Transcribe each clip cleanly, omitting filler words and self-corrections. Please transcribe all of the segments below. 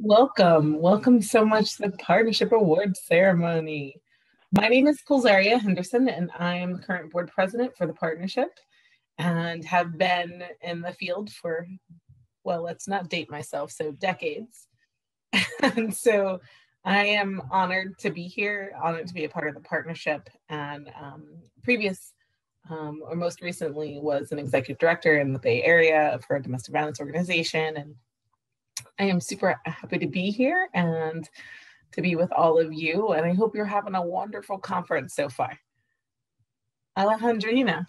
Welcome. Welcome so much to the Partnership Awards ceremony. My name is Kulzaria Henderson, and I am the current board president for the partnership and have been in the field for, well, let's not date myself, so decades. And so I am honored to be here, honored to be a part of the partnership, and or most recently was an executive director in the Bay Area for a domestic violence organization. And I am super happy to be here and to be with all of you. And I hope you're having a wonderful conference so far. Alejandrina.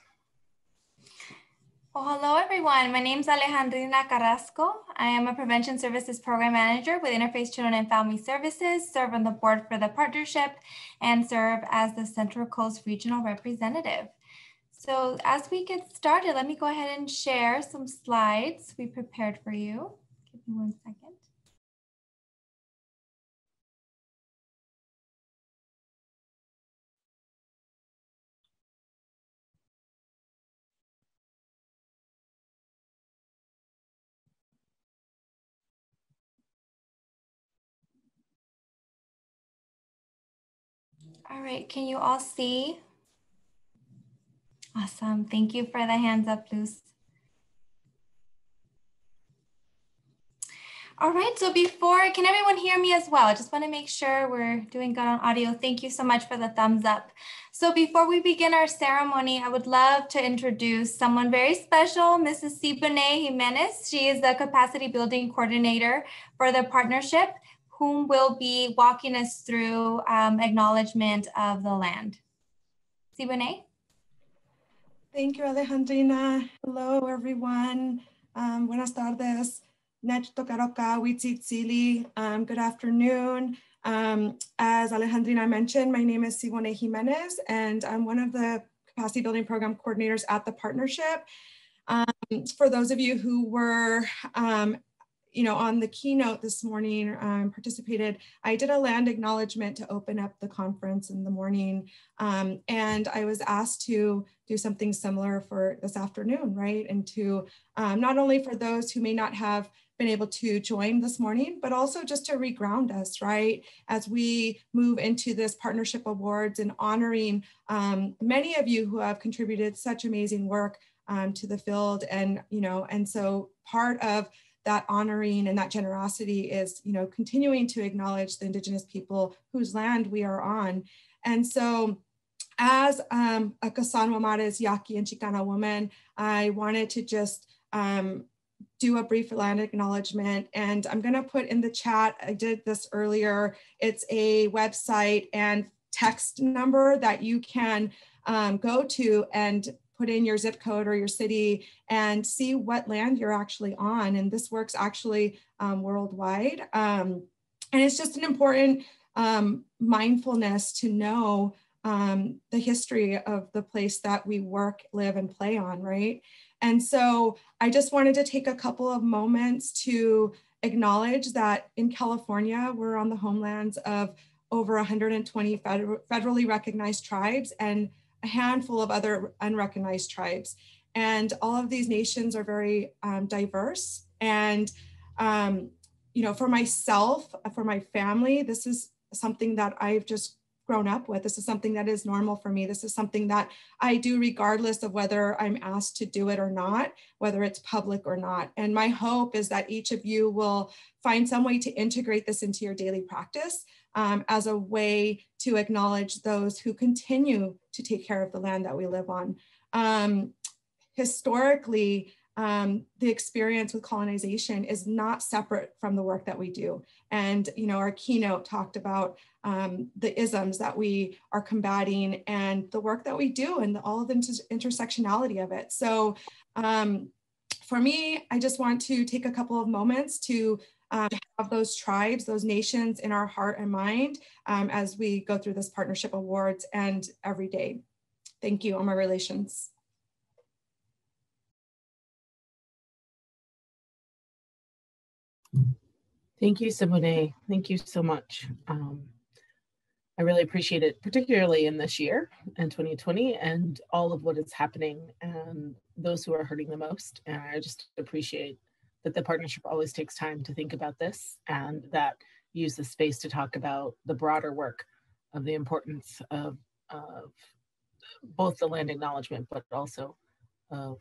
Well, hello, everyone. My name is Alejandrina Carrasco. I am a Prevention Services Program Manager with Interface Children and Family Services, serve on the board for the partnership, and serve as the Central Coast Regional Representative. So as we get started, let me go ahead and share some slides we prepared for you. Give me 1 second. All right, can you all see? Awesome, thank you for the hands up, Luz. All right, so can everyone hear me as well? I just want to make sure we're doing good on audio. Thank you so much for the thumbs up. So before we begin our ceremony, I would love to introduce someone very special, Mrs. Siboney Jimenez. She is the Capacity Building Coordinator for the partnership, whom will be walking us through acknowledgement of the land. Siboney? Thank you, Alejandrina. Hello, everyone. Buenas tardes. Good afternoon. As Alejandrina mentioned, my name is Siboney Jimenez, and I'm one of the Capacity Building Program Coordinators at the partnership. For those of you who were on the keynote this morning, participated, I did a land acknowledgement to open up the conference in the morning. And I was asked to do something similar for this afternoon, right? And to not only for those who may not have been able to join this morning, but also just to reground us, right? As we move into this Partnership Awards and honoring many of you who have contributed such amazing work to the field. And, and so part of that honoring and that generosity is, continuing to acknowledge the Indigenous people whose land we are on. And so as a Kasan Wamares, Yaqui, and Chicana woman, I wanted to just do a brief land acknowledgement, and I'm gonna put in the chat, I did this earlier, it's a website and text number that you can go to and put in your zip code or your city and see what land you're actually on. And this works actually worldwide. And it's just an important mindfulness to know the history of the place that we work, live, and play on, right? And so I just wanted to take a couple of moments to acknowledge that in California, we're on the homelands of over 120 federally recognized tribes and a handful of other unrecognized tribes. And all of these nations are very diverse. And, for myself, for my family, this is something that I've just grown up with. This is something that is normal for me. This is something that I do regardless of whether I'm asked to do it or not, whether it's public or not. And my hope is that each of you will find some way to integrate this into your daily practice as a way to acknowledge those who continue to take care of the land that we live on. Historically, the experience with colonization is not separate from the work that we do. And, our keynote talked about the isms that we are combating and the work that we do and all of the intersectionality of it. So for me, I just want to take a couple of moments to have those tribes, those nations in our heart and mind as we go through this Partnership Awards and every day. Thank you, Oma Relations. Thank you, Siboney. Thank you so much. I really appreciate it, particularly in this year, in 2020, and all of what is happening and those who are hurting the most. And I just appreciate that the partnership always takes time to think about this, and that use the space to talk about the broader work of the importance of both the land acknowledgement, but also of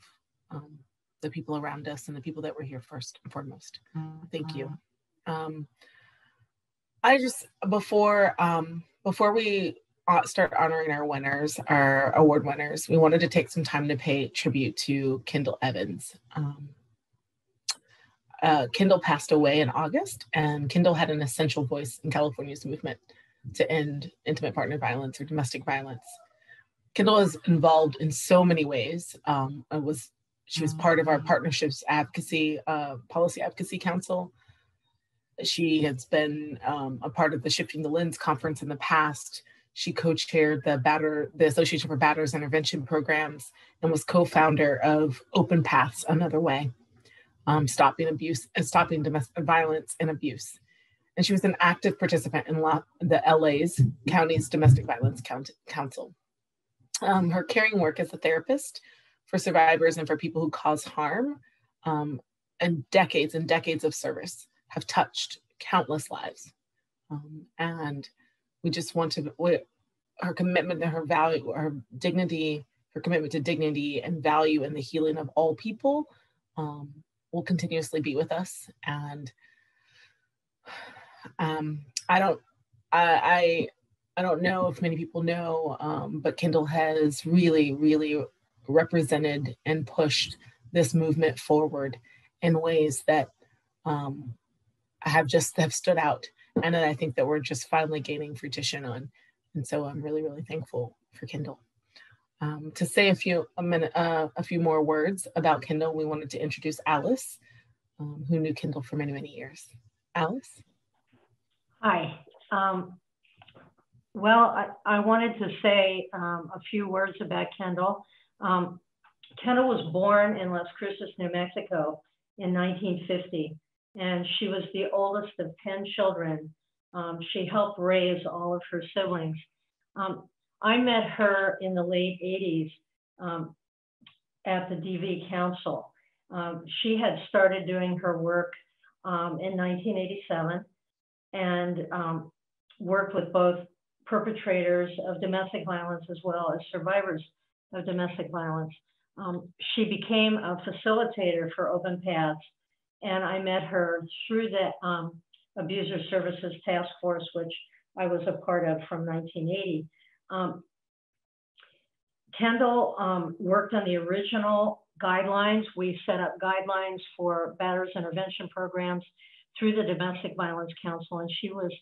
the people around us and the people that were here first and foremost. Thank you. I just, before we start honoring our winners, our award winners, we wanted to take some time to pay tribute to Kendall Evans. Kendall passed away in August, and Kendall had an essential voice in California's movement to end intimate partner violence or domestic violence. Kendall is involved in so many ways. She was part of our partnerships advocacy, policy advocacy council. She has been a part of the Shifting the Lens conference in the past. She co-chaired the Association for Batters Intervention Programs and was co-founder of Open Paths Another Way, stopping domestic violence and abuse. And she was an active participant in the LA's County's Domestic Violence Council. Her caring work as a therapist for survivors and for people who cause harm, and decades of service have touched countless lives. And we just want to, her commitment to her value, her dignity, her commitment to dignity and value and the healing of all people will continuously be with us. And I don't know if many people know, but Kendall has really represented and pushed this movement forward in ways that have stood out, and that I think that we're just finally gaining fruition on. And so I'm really thankful for Kendall. To say a few more words about Kendall, we wanted to introduce Alyce, who knew Kendall for many years. Alyce? Hi. Well, I wanted to say a few words about Kendall. Kendall was born in Las Cruces, New Mexico in 1950, and she was the oldest of 10 children. She helped raise all of her siblings. I met her in the late 80s at the DV Council. She had started doing her work in 1987 and worked with both perpetrators of domestic violence as well as survivors of domestic violence. She became a facilitator for Open Paths, and I met her through the Abuser Services Task Force, which I was a part of from 1980. Kendall worked on the original guidelines. We set up guidelines for batters intervention programs through the Domestic Violence Council, and she was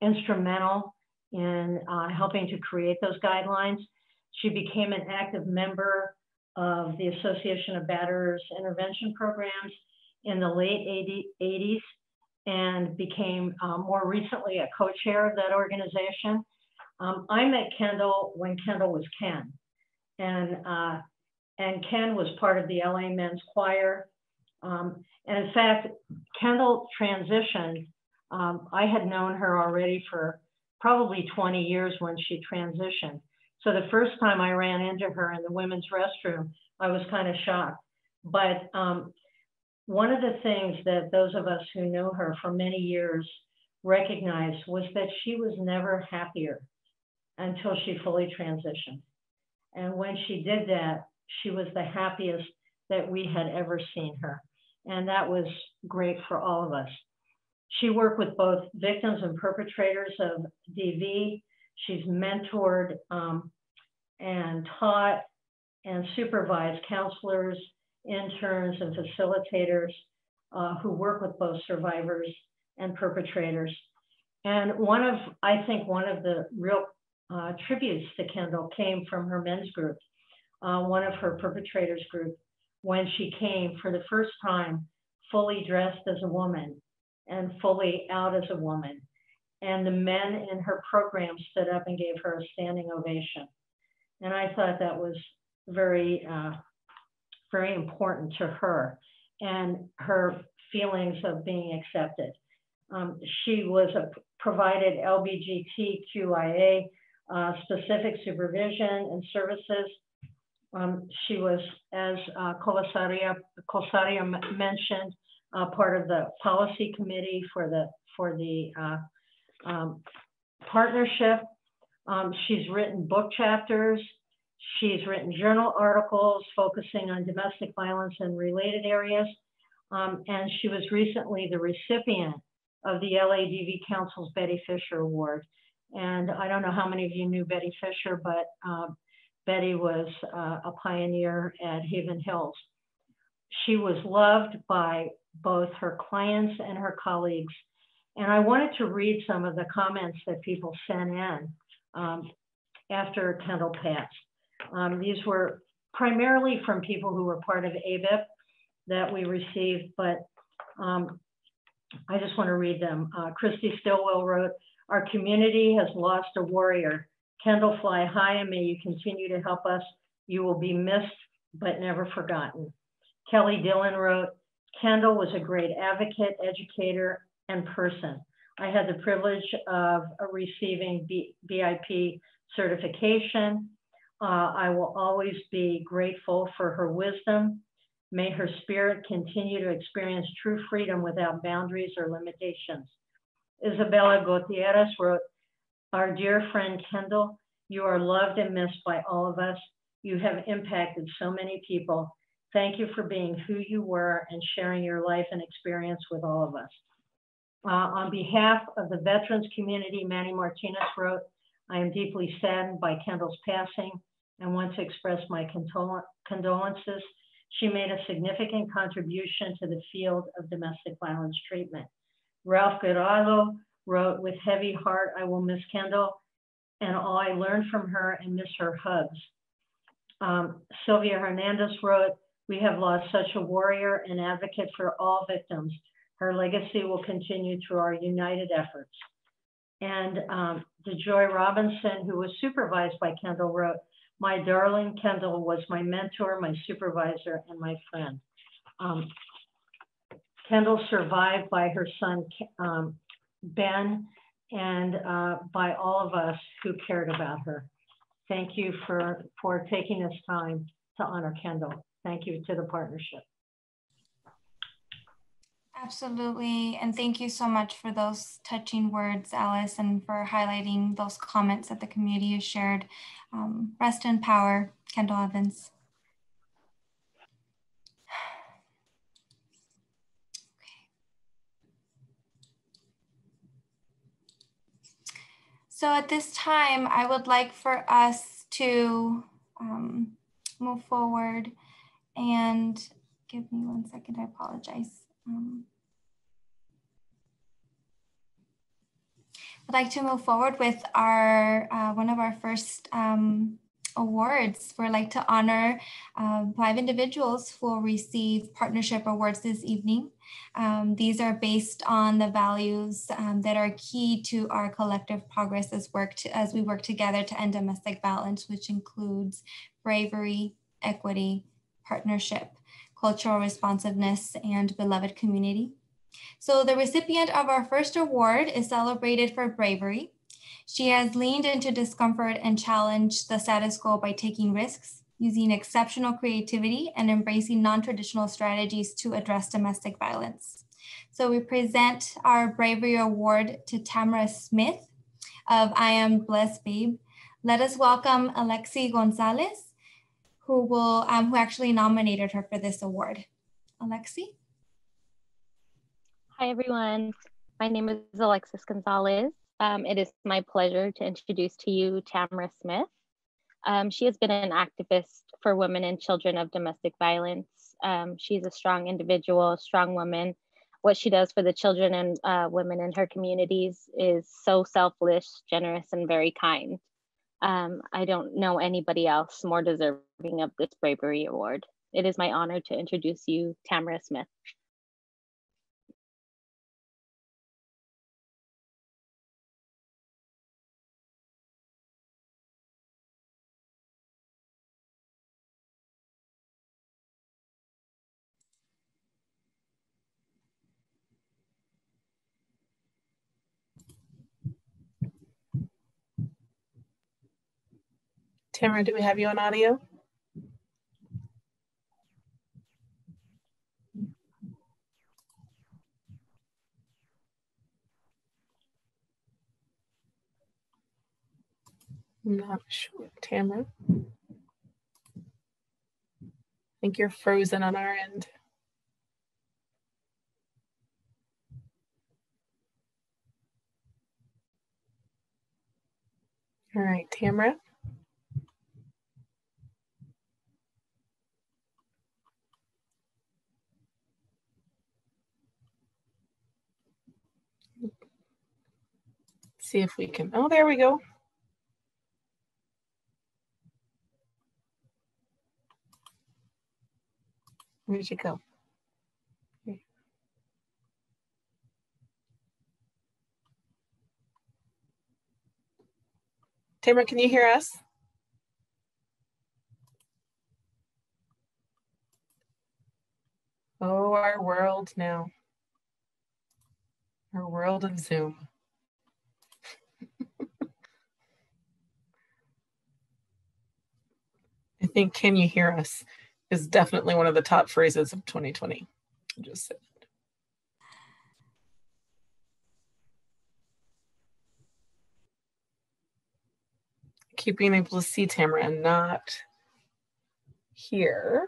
instrumental in helping to create those guidelines. She became an active member of the Association of Batters Intervention Programs in the late 80s and became more recently a co-chair of that organization. I met Kendall when Kendall was Ken, and Ken was part of the LA Men's Choir. And in fact, Kendall transitioned. I had known her already for probably 20 years when she transitioned. So the first time I ran into her in the women's restroom, I was kind of shocked. But one of the things that those of us who know her for many years recognized was that she was never happier until she fully transitioned. And when she did that, she was the happiest that we had ever seen her. And that was great for all of us. She worked with both victims and perpetrators of DV. She's mentored and taught and supervised counselors, interns, and facilitators who work with both survivors and perpetrators. And I think one of the real tributes to Kendall came from her men's group, one of her perpetrators group, when she came for the first time fully dressed as a woman and fully out as a woman. And the men in her program stood up and gave her a standing ovation. And I thought that was very, very important to her and her feelings of being accepted. She was provided LGBTQIA specific supervision and services She was, as Colasaria mentioned, part of the policy committee for the partnership. She's written book chapters. She's written journal articles focusing on domestic violence and related areas. And she was recently the recipient of the LADV Council's Betty Fisher Award. And I don't know how many of you knew Betty Fisher, but Betty was a pioneer at Haven Hills. She was loved by both her clients and her colleagues. And I wanted to read some of the comments that people sent in after Kendall passed. These were primarily from people who were part of ABIP that we received, but I just want to read them. Christy Stillwell wrote, "Our community has lost a warrior. Kendall, fly high, and may you continue to help us. You will be missed, but never forgotten." Kelly Dillon wrote, "Kendall was a great advocate, educator, and person. I had the privilege of receiving BIP certification. I will always be grateful for her wisdom. May her spirit continue to experience true freedom without boundaries or limitations." Isabella Gutierrez wrote, "Our dear friend Kendall, you are loved and missed by all of us. You have impacted so many people. Thank you for being who you were and sharing your life and experience with all of us." On behalf of the veterans community, Manny Martinez wrote, "I am deeply saddened by Kendall's passing and want to express my condolences. She made a significant contribution to the field of domestic violence treatment." Ralph Guerrero wrote, "With heavy heart, I will miss Kendall and all I learned from her and miss her hugs." Sylvia Hernandez wrote, "We have lost such a warrior and advocate for all victims. Her legacy will continue through our united efforts." And DeJoy Robinson, who was supervised by Kendall, wrote, "My darling Kendall was my mentor, my supervisor, and my friend." Kendall survived by her son, Ben, and by all of us who cared about her. Thank you for taking this time to honor Kendall. Thank you to the partnership. Absolutely. And thank you so much for those touching words, Alyce, and for highlighting those comments that the community has shared. Rest in power, Kendall Evans. So at this time, I would like for us to move forward, and give me 1 second, I apologize. I'd like to move forward with our one of our first awards. We'd like to honor 5 individuals who will receive partnership awards this evening. These are based on the values that are key to our collective progress as we work together to end domestic violence, which includes bravery, equity, partnership, cultural responsiveness, and beloved community. So the recipient of our first award is celebrated for bravery. She has leaned into discomfort and challenged the status quo by taking risks, using exceptional creativity, and embracing non-traditional strategies to address domestic violence. So we present our Bravery Award to Tamera Smith of I Am Blessed Babe. Let us welcome Alyce Gonzalez, who actually nominated her for this award. Alyce? Hi, everyone. My name is Alexis Gonzalez. It is my pleasure to introduce to you Tamera Smith. She has been an activist for women and children of domestic violence. She's a strong individual, a strong woman. What she does for the children and women in her communities is so selfless, generous, and very kind. I don't know anybody else more deserving of this Bravery Award. It is my honor to introduce you, Tamera Smith. Tamera, do we have you on audio? I'm not sure, Tamera. I think you're frozen on our end. All right, Tamera. See if we can, oh, there we go. Where'd you go? Tamera, can you hear us? Oh, our world now. Our world of Zoom. I think "can you hear us" is definitely one of the top phrases of 2020. Just said. Keep being able to see Tamera and not hear.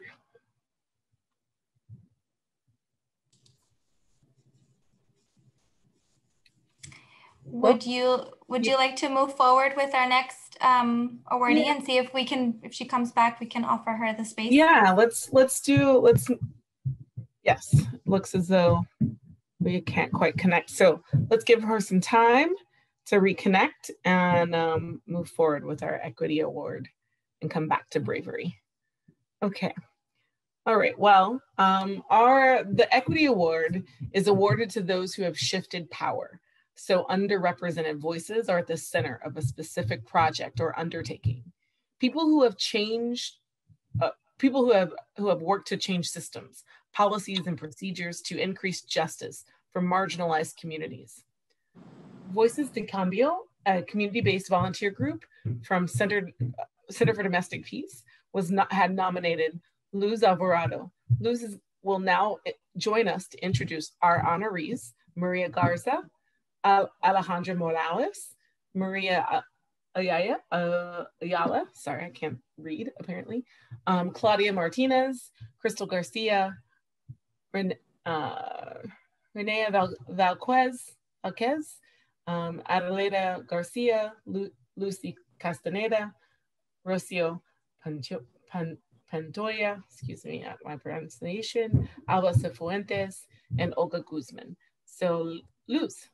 Would you like to move forward with our next awardee and see if we can, if she comes back, we can offer her the space? Yeah, let's yes, looks as though we can't quite connect. So let's give her some time to reconnect and move forward with our equity award and come back to Bravery. Okay. All right, well, the equity award is awarded to those who have shifted power. So underrepresented voices are at the center of a specific project or undertaking. People who have changed, people who have worked to change systems, policies, and procedures to increase justice for marginalized communities. Voices de Cambio, a community-based volunteer group from Center for Domestic Peace, had nominated Luz Alvarado. Luz will now join us to introduce our honorees: Maria Garza, Alejandra Morales, Maria Ayala, sorry, I can't read apparently, Claudia Martinez, Crystal Garcia, Renea Valquez, Adelaida Garcia, Lucy Castaneda, Rocio Pantoya, excuse me at my pronunciation, Alba Cifuentes, and Olga Guzman. So Luz.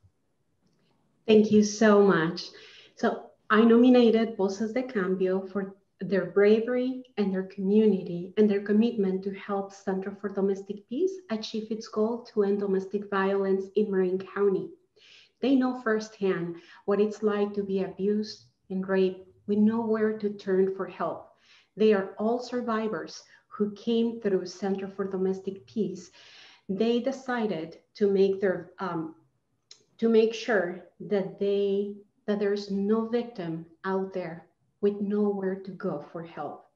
Thank you so much. So I nominated Voces de Cambio for their bravery and their community and their commitment to help Center for Domestic Peace achieve its goal to end domestic violence in Marin County. They know firsthand what it's like to be abused and raped with nowhere to turn for help. They are all survivors who came through Center for Domestic Peace. They decided to make their to make sure that there's no victim out there with nowhere to go for help.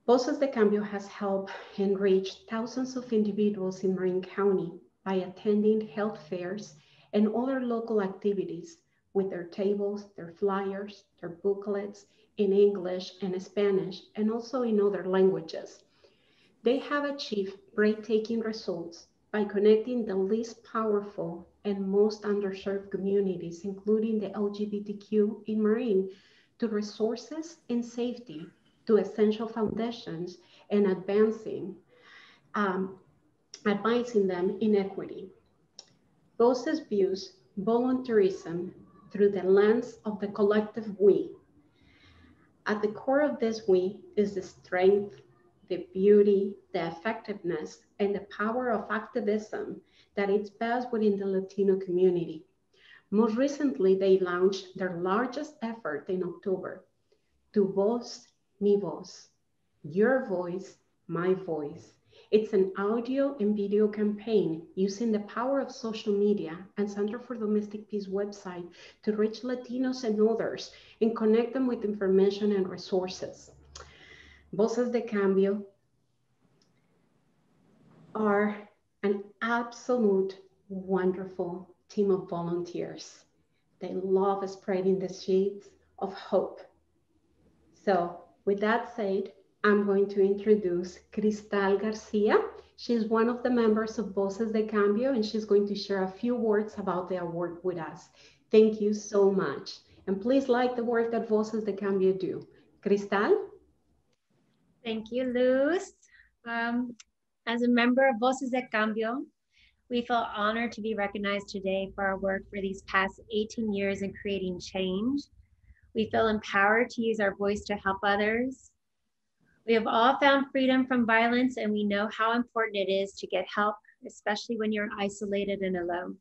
Voces de Cambio has helped enrich thousands of individuals in Marin County by attending health fairs and other local activities with their tables, their flyers, their booklets in English and Spanish, and also in other languages. They have achieved breathtaking results by connecting the least powerful and most underserved communities, including the LGBTQ in Marin, to resources and safety, to essential foundations, and advancing them in equity. Voces views volunteerism through the lens of the collective we. At the core of this we is the strength, the beauty, the effectiveness, and the power of activism that is best within the Latino community. Most recently, they launched their largest effort in October, Tu Voz, Mi Voz, Your Voice, My Voice. It's an audio and video campaign using the power of social media and Center for Domestic Peace website to reach Latinos and others and connect them with information and resources. Voces de Cambio are an absolute wonderful team of volunteers. They love spreading the seeds. of hope. So with that said, I'm going to introduce Cristal Garcia. She's one of the members of Voces de Cambio, and she's going to share a few words about the award with us. Thank you so much. And please like the work that Voces de Cambio do. Cristal? Thank you, Luz. As a member of Voces de Cambio, we feel honored to be recognized today for our work for these past 18 years in creating change. We feel empowered to use our voice to help others. We have all found freedom from violence, and we know how important it is to get help, especially when you're isolated and alone.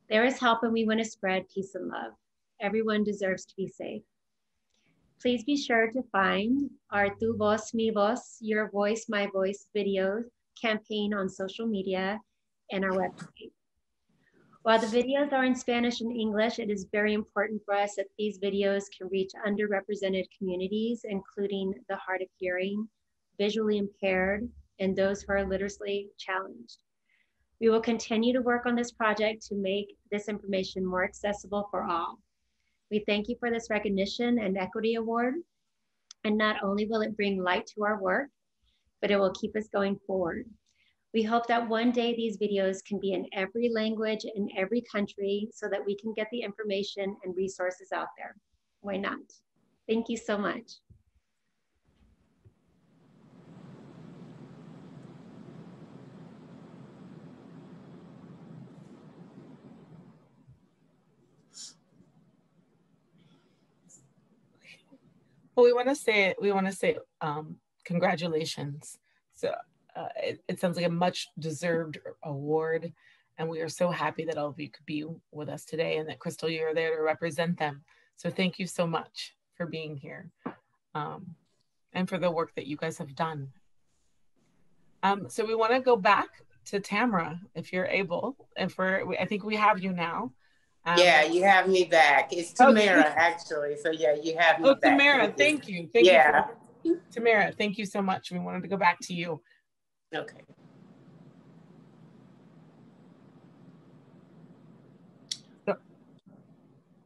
There is help, and we want to spread peace and love. Everyone deserves to be safe. Please be sure to find our Tu Voz, Mi Voz, Your Voice, My Voice video campaign on social media and our website. While the videos are in Spanish and English, it is very important for us that these videos can reach underrepresented communities, including the hard of hearing, visually impaired, and those who are literacy challenged. We will continue to work on this project to make this information more accessible for all. We thank you for this recognition and equity award. And not only will it bring light to our work, but it will keep us going forward. We hope that one day these videos can be in every language in every country so that we can get the information and resources out there. Why not? Thank you so much. Well, we want to say congratulations. So it sounds like a much deserved award, and we are so happy that all of you could be with us today, and that Crystal, you're there to represent them. So thank you so much for being here, and for the work that you guys have done. So we want to go back to Tamera, if you're able, and I think we have you now. Yeah, you have me back. It's Tamera, actually. So yeah, you have me back. Oh, Tamera, thank you. Tamera, thank you so much. We wanted to go back to you. Okay. So,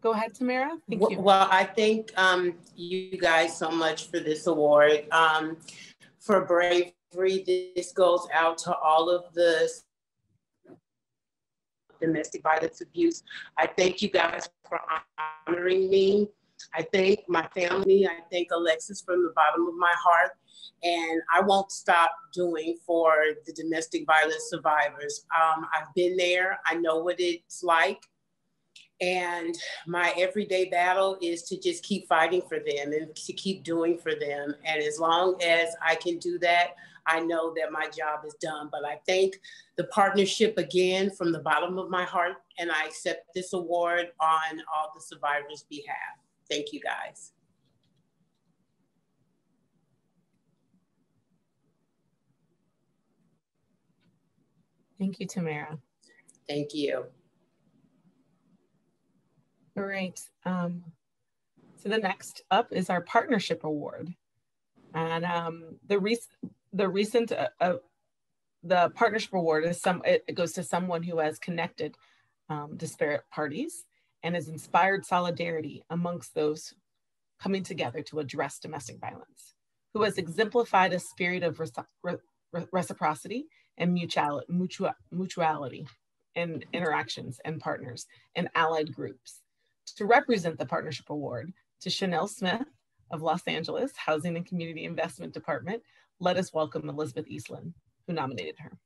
go ahead, Tamera. Thank you. Well, I thank you guys so much for this award. For Bravery, this goes out to all of the domestic violence abuse. I thank you guys for honoring me. I thank my family. I thank Alexis from the bottom of my heart. And I won't stop doing for the domestic violence survivors. I've been there. I know what it's like. And my everyday battle is to just keep fighting for them and to keep doing for them. And as long as I can do that, I know that my job is done. But I thank the partnership again from the bottom of my heart, and I accept this award on all the survivors' behalf. Thank you, guys. Thank you, Tamera. Thank you. All right. So the next up is our Partnership Award. And the Partnership Award is it goes to someone who has connected disparate parties and has inspired solidarity amongst those coming together to address domestic violence, who has exemplified a spirit of reciprocity and mutuality in interactions and partners and allied groups. To represent the Partnership Award, to Chanel Smith of Los Angeles Housing and Community Investment Department, let us welcome Elizabeth Eastland, who nominated her.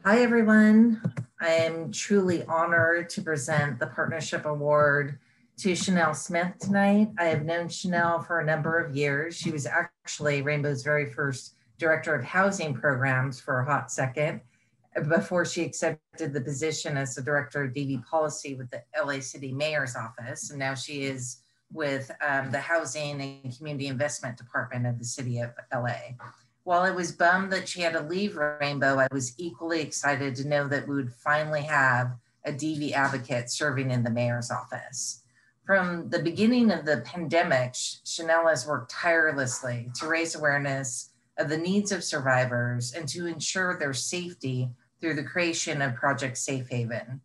Hi, everyone. I am truly honored to present the Partnership Award to Chanel Smith tonight. I have known Chanel for a number of years. She was actually Rainbow's very first Director of Housing Programs for a hot second before she accepted the position as the Director of DV Policy with the LA City Mayor's Office. And now she is with the Housing and Community Investment Department of the City of LA. While I was bummed that she had to leave Rainbow, I was equally excited to know that we would finally have a DV advocate serving in the mayor's office. From the beginning of the pandemic, Chanel has worked tirelessly to raise awareness of the needs of survivors and to ensure their safety through the creation of Project Safe Haven.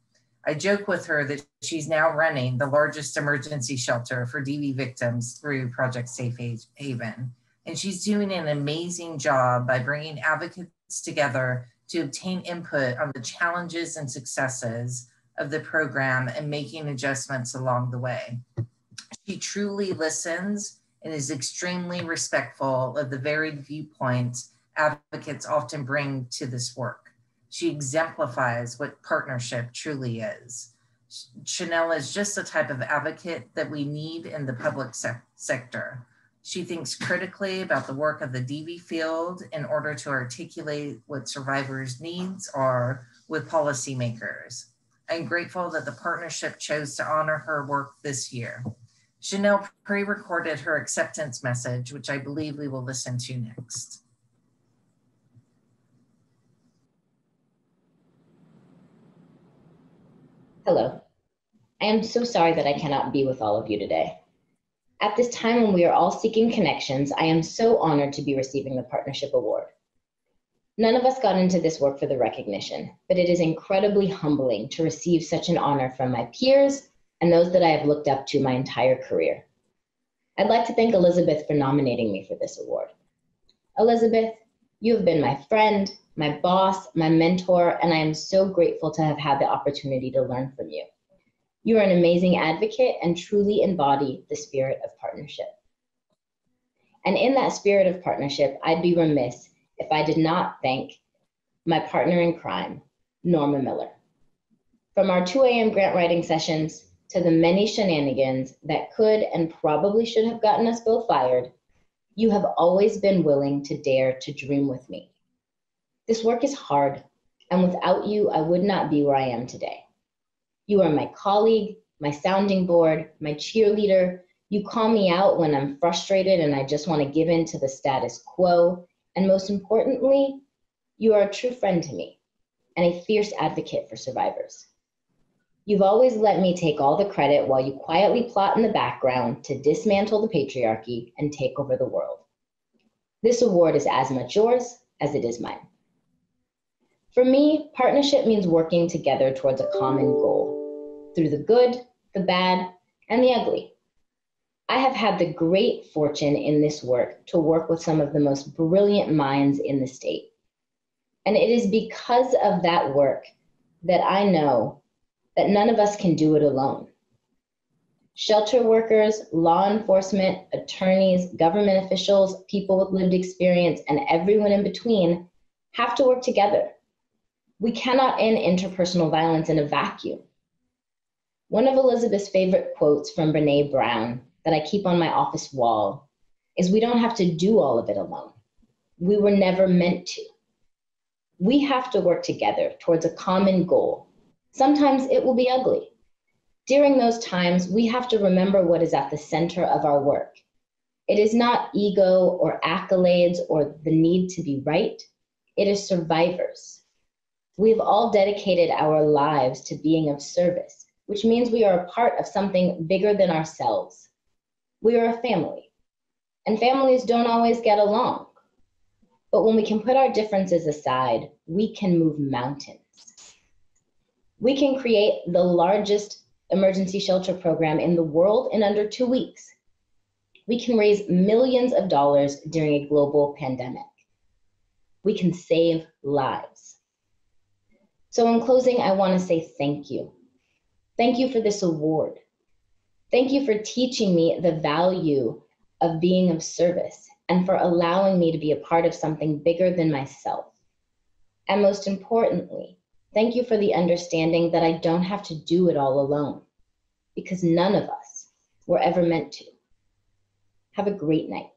I joke with her that she's now running the largest emergency shelter for DV victims through Project Safe Haven. And she's doing an amazing job by bringing advocates together to obtain input on the challenges and successes of the program and making adjustments along the way. She truly listens and is extremely respectful of the varied viewpoints advocates often bring to this work. She exemplifies what partnership truly is. Chanel is just the type of advocate that we need in the public sector. She thinks critically about the work of the DV field in order to articulate what survivors' needs are with policymakers. I'm grateful that the partnership chose to honor her work this year. Chanel pre-recorded her acceptance message, which I believe we will listen to next. Hello. I am so sorry that I cannot be with all of you today. At this time when we are all seeking connections, I am so honored to be receiving the Partnership Award. None of us got into this work for the recognition, but it is incredibly humbling to receive such an honor from my peers and those that I have looked up to my entire career. I'd like to thank Elizabeth for nominating me for this award. Elizabeth, you have been my friend, my boss, my mentor, and I am so grateful to have had the opportunity to learn from you. You are an amazing advocate and truly embody the spirit of partnership. And in that spirit of partnership, I'd be remiss if I did not thank my partner in crime, Norma Miller. From our 2 a.m. grant writing sessions to the many shenanigans that could and probably should have gotten us both fired, you have always been willing to dare to dream with me. This work is hard, and without you, I would not be where I am today. You are my colleague, my sounding board, my cheerleader. You call me out when I'm frustrated and I just want to give in to the status quo. And most importantly, you are a true friend to me and a fierce advocate for survivors. You've always let me take all the credit while you quietly plot in the background to dismantle the patriarchy and take over the world. This award is as much yours as it is mine. For me, partnership means working together towards a common goal, through the good, the bad, and the ugly. I have had the great fortune in this work to work with some of the most brilliant minds in the state. And it is because of that work that I know that none of us can do it alone. Shelter workers, law enforcement, attorneys, government officials, people with lived experience, and everyone in between have to work together. We cannot end interpersonal violence in a vacuum. One of Elizabeth's favorite quotes from Brené Brown that I keep on my office wall is, "We don't have to do all of it alone. We were never meant to." We have to work together towards a common goal. Sometimes it will be ugly. During those times, we have to remember what is at the center of our work. It is not ego or accolades or the need to be right. It is survivors. We've all dedicated our lives to being of service, which means we are a part of something bigger than ourselves. We are a family, and families don't always get along. But when we can put our differences aside, we can move mountains. We can create the largest emergency shelter program in the world in under 2 weeks. We can raise millions of dollars during a global pandemic. We can save lives. So in closing, I want to say thank you. Thank you for this award. Thank you for teaching me the value of being of service and for allowing me to be a part of something bigger than myself. And most importantly, thank you for the understanding that I don't have to do it all alone, because none of us were ever meant to. Have a great night.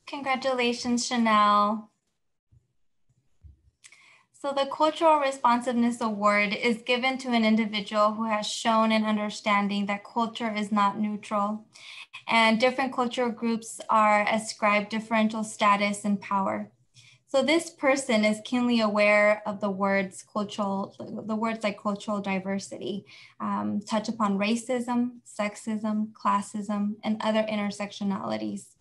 Congratulations, Chanel. So the Cultural Responsiveness Award is given to an individual who has shown an understanding that culture is not neutral, and different cultural groups are ascribed differential status and power. So this person is keenly aware of the words like cultural diversity, touch upon racism, sexism, classism, and other intersectionalities.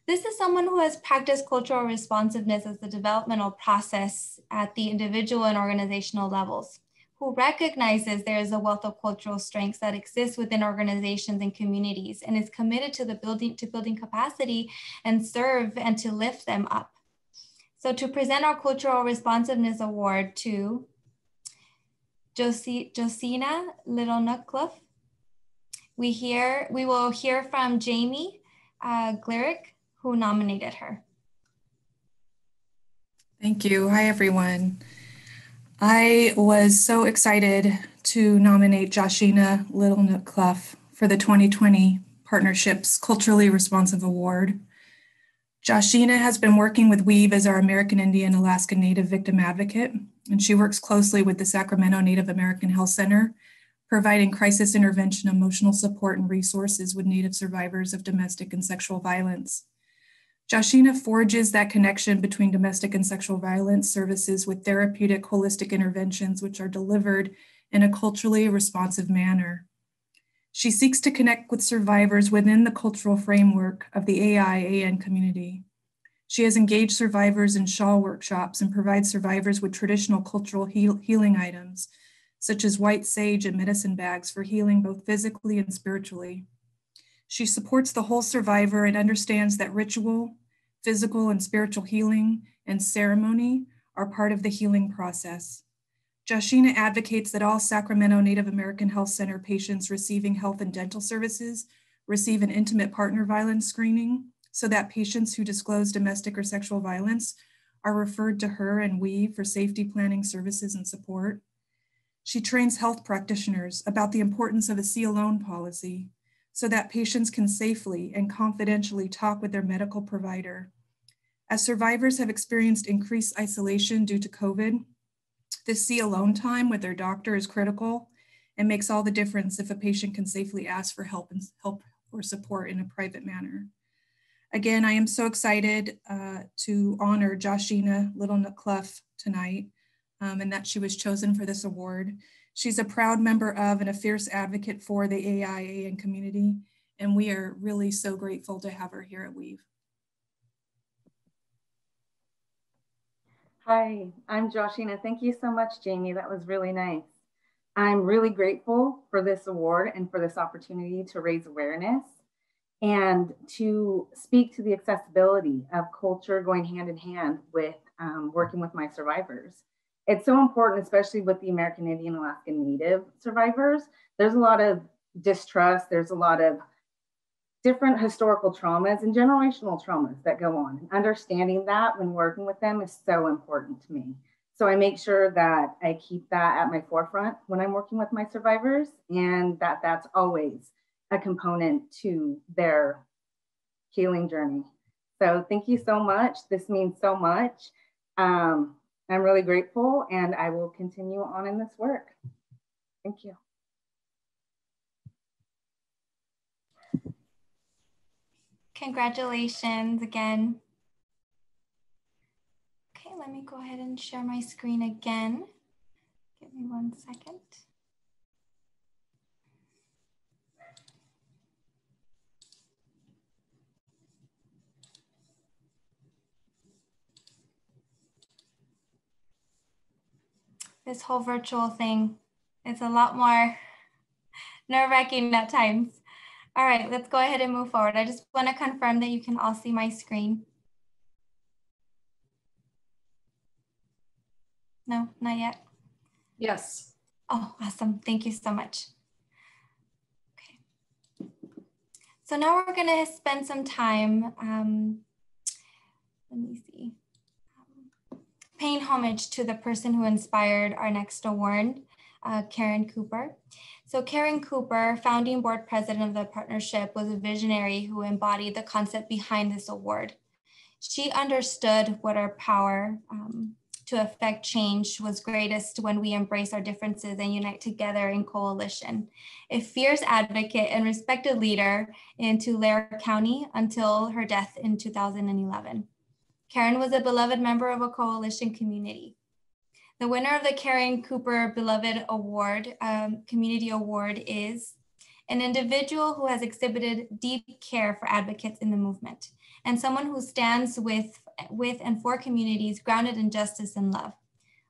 This is someone who has practiced cultural responsiveness as the developmental process at the individual and organizational levels, who recognizes there is a wealth of cultural strengths that exists within organizations and communities, and is committed to building capacity and serve and to lift them up. So to present our Cultural Responsiveness Award to Joshina Cluff, we will hear from Jamie Glerick, who nominated her. Thank you. Hi, everyone. I was so excited to nominate Joshina Cluff for the 2020 Partnership's Culturally Responsive Award. Joshina has been working with WEAVE as our American Indian Alaska Native victim advocate, and she works closely with the Sacramento Native American Health Center, providing crisis intervention, emotional support, and resources with Native survivors of domestic and sexual violence. Joshina forges that connection between domestic and sexual violence services with therapeutic holistic interventions, which are delivered in a culturally responsive manner. She seeks to connect with survivors within the cultural framework of the AI-AN community. She has engaged survivors in shawl workshops and provides survivors with traditional cultural healing items, such as white sage and medicine bags for healing both physically and spiritually. She supports the whole survivor and understands that ritual, physical and spiritual healing, and ceremony are part of the healing process. Joshina advocates that all Sacramento Native American Health Center patients receiving health and dental services receive an intimate partner violence screening so that patients who disclose domestic or sexual violence are referred to her and WEAVE for safety planning services and support. She trains health practitioners about the importance of a see alone policy so that patients can safely and confidentially talk with their medical provider. As survivors have experienced increased isolation due to COVID, this see alone time with their doctor is critical and makes all the difference if a patient can safely ask for help or support in a private manner. Again, I am so excited to honor Joshina Cluff tonight and that she was chosen for this award. She's a proud member of and a fierce advocate for the AI-AN community, and we are really so grateful to have her here at WEAVE. Hi, I'm Joshina. Thank you so much, Jamie. That was really nice. I'm really grateful for this award and for this opportunity to raise awareness and to speak to the accessibility of culture going hand in hand with working with my survivors. It's so important, especially with the American Indian Alaska Native survivors. There's a lot of distrust. There's a lot of different historical traumas and generational traumas that go on. And understanding that when working with them is so important to me. So I make sure that I keep that at my forefront when I'm working with my survivors, and that's always a component to their healing journey. So thank you so much. This means so much. I'm really grateful, and I will continue on in this work. Thank you. Congratulations again. Okay, let me go ahead and share my screen again. Give me 1 second. This whole virtual thing, it's a lot more nerve-wracking at times. All right, let's go ahead and move forward. I just want to confirm that you can all see my screen. No, not yet. Yes. Oh, awesome. Thank you so much. Okay. So now we're going to spend some time, let me see, paying homage to the person who inspired our next award, Karen Cooper. So Karen Cooper, founding board president of the partnership, was a visionary who embodied the concept behind this award. She understood what our power to affect change was greatest when we embrace our differences and unite together in coalition. A fierce advocate and respected leader in Tulare County until her death in 2011. Karen was a beloved member of a coalition community. The winner of the Karen Cooper Beloved Award, Community Award is an individual who has exhibited deep care for advocates in the movement, and someone who stands with and for communities grounded in justice and love.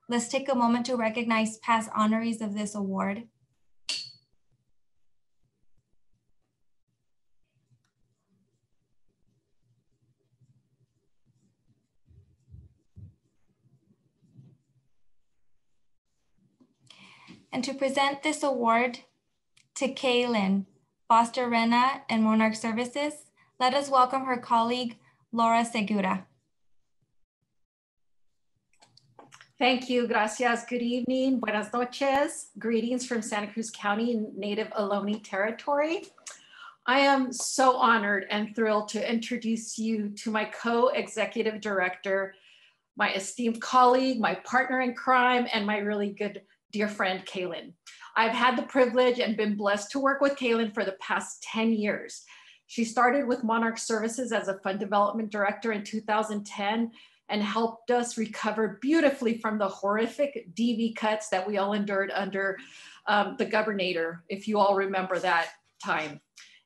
Let's take a moment to recognize past honorees of this award. And to present this award to Kalyne, Foster Renda and Monarch Services, let us welcome her colleague, Laura Segura. Thank you, gracias. Good evening, buenas noches. Greetings from Santa Cruz County, native Ohlone territory. I am so honored and thrilled to introduce you to my co-executive director, my esteemed colleague, my partner in crime, and my really good dear friend, Kalyne. I've had the privilege and been blessed to work with Kalyne for the past 10 years. She started with Monarch Services as a fund development director in 2010 and helped us recover beautifully from the horrific DV cuts that we all endured under the governor, if you all remember that time.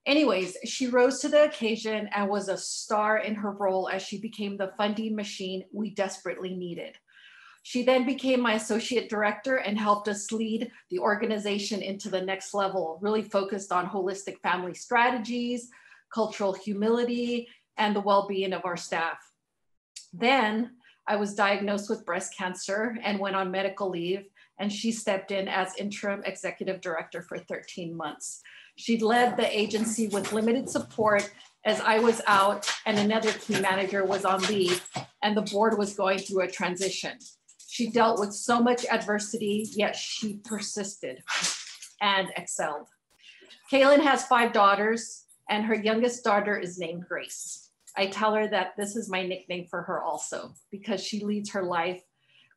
Anyways, she rose to the occasion and was a star in her role as she became the funding machine we desperately needed. She then became my associate director and helped us lead the organization into the next level, really focused on holistic family strategies, cultural humility, and the well-being of our staff. Then I was diagnosed with breast cancer and went on medical leave, and she stepped in as interim executive director for 13 months. She led the agency with limited support as I was out and another key manager was on leave and the board was going through a transition. She dealt with so much adversity, yet she persisted and excelled. Kalyne has 5 daughters and her youngest daughter is named Grace. I tell her that this is my nickname for her also because she leads her life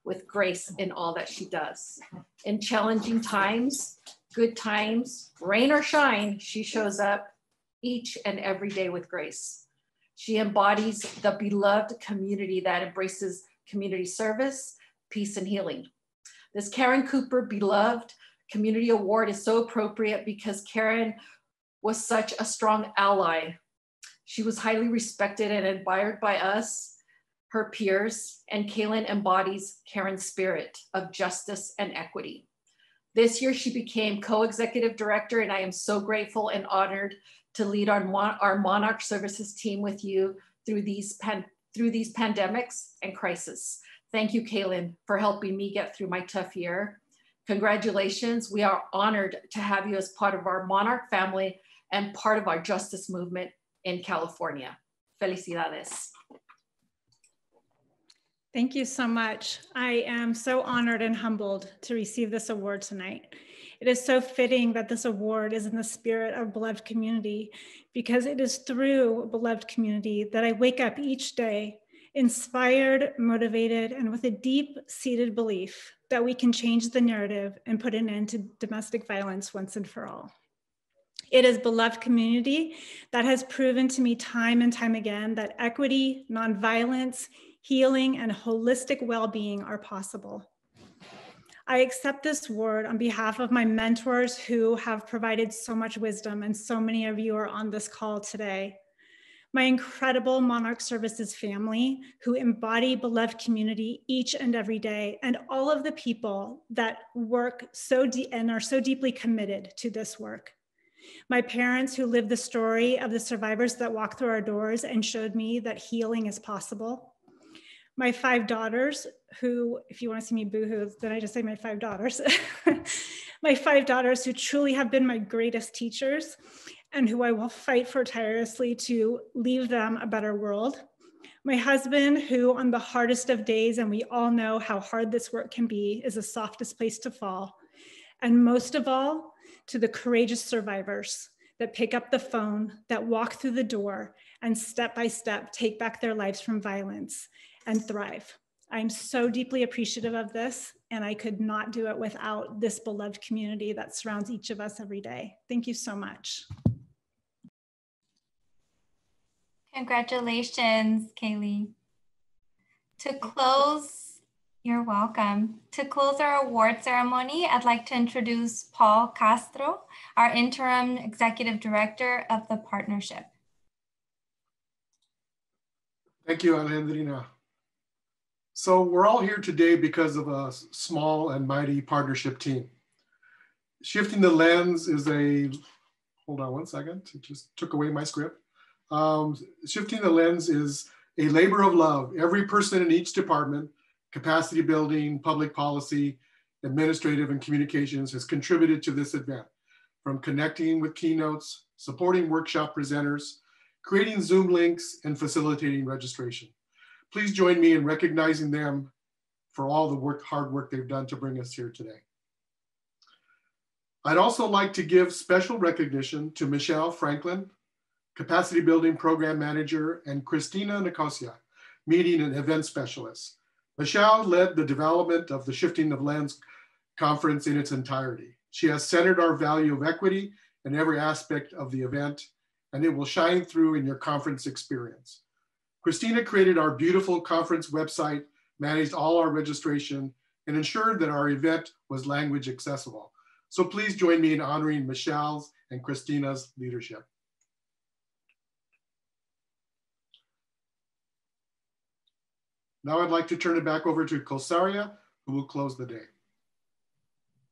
with grace in all that she does. In challenging times, good times, rain or shine, she shows up each and every day with grace. She embodies the beloved community that embraces community service, peace, and healing. This Karen Cooper Beloved Community Award is so appropriate because Karen was such a strong ally. She was highly respected and admired by us, her peers, and Kalyne embodies Karen's spirit of justice and equity. This year, she became co-executive director, and I am so grateful and honored to lead our Monarch Services team with you through these pandemics and crises. Thank you, Kalyne, for helping me get through my tough year. Congratulations. We are honored to have you as part of our Monarch family and part of our justice movement in California. Felicidades. Thank you so much. I am so honored and humbled to receive this award tonight. It is so fitting that this award is in the spirit of beloved community because it is through beloved community that I wake up each day inspired, motivated, and with a deep-seated belief that we can change the narrative and put an end to domestic violence once and for all. It is beloved community that has proven to me time and time again that equity, nonviolence, healing, and holistic well-being are possible. I accept this award on behalf of my mentors who have provided so much wisdom, and so many of you are on this call today. My incredible Monarch Services family who embody beloved community each and every day, and all of the people that work and are so deeply committed to this work. My parents who lived the story of the survivors that walked through our doors and showed me that healing is possible. My 5 daughters who, if you want to see me boohoo, then I just say my 5 daughters. My 5 daughters who truly have been my greatest teachers and who I will fight for tirelessly to leave them a better world. My husband who on the hardest of days, and we all know how hard this work can be, is the softest place to fall. And most of all, to the courageous survivors that pick up the phone, that walk through the door and step by step take back their lives from violence and thrive. I'm so deeply appreciative of this, and I could not do it without this beloved community that surrounds each of us every day. Thank you so much. Congratulations, Kalyne. To close You're welcome. To close our award ceremony, I'd like to introduce Paul Castro, our interim executive director of the partnership. Thank you, Alejandrina. So we're all here today because of a small and mighty partnership team. Shifting the Lens is hold on one second, it just took away my script. Shifting the Lens is a labor of love. Every person in each department, capacity building, public policy, administrative, and communications has contributed to this event, from connecting with keynotes, supporting workshop presenters, creating Zoom links, and facilitating registration. Please join me in recognizing them for all the hard work they've done to bring us here today. I'd also like to give special recognition to Michelle Franklin, Capacity Building Program Manager, and Christina Nicosia, Meeting and Event Specialist. Michelle led the development of the Shifting of Lens conference in its entirety. She has centered our value of equity in every aspect of the event, and it will shine through in your conference experience. Christina created our beautiful conference website, managed all our registration, and ensured that our event was language accessible. So please join me in honoring Michelle's and Christina's leadership. Now I'd like to turn it back over to Kulsaria, who will close the day.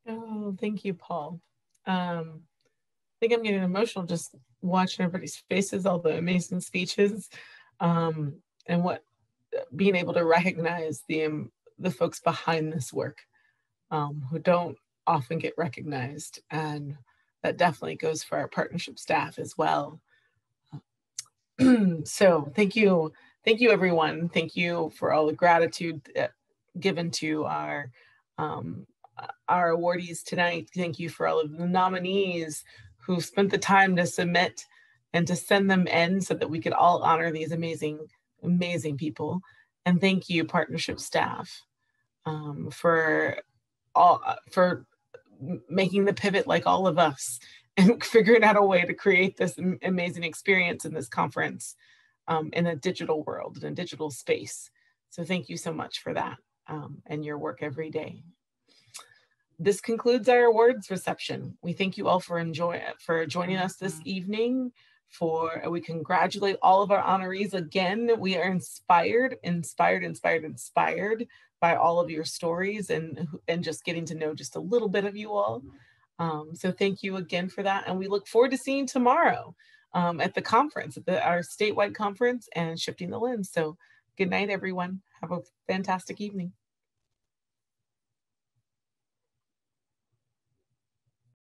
Oh, thank you, Paul. I think I'm getting emotional just watching everybody's faces, all the amazing speeches, and being able to recognize the folks behind this work who don't often get recognized. And that definitely goes for our partnership staff as well. So thank you, everyone. Thank you for all the gratitude given to our awardees tonight. Thank you for all of the nominees who spent the time to submit and to send them in so that we could all honor these amazing, amazing people. And thank you, partnership staff, for making the pivot like all of us and figuring out a way to create this amazing experience in this conference in a digital world, in a digital space. So thank you so much for that and your work every day. This concludes our awards reception. We thank you all for joining us this evening. We congratulate all of our honorees again. We are inspired by all of your stories and just getting to know just a little bit of you all. So thank you again for that. And we look forward to seeing you tomorrow at the conference, our statewide conference and Shifting the Lens. So good night, everyone. Have a fantastic evening.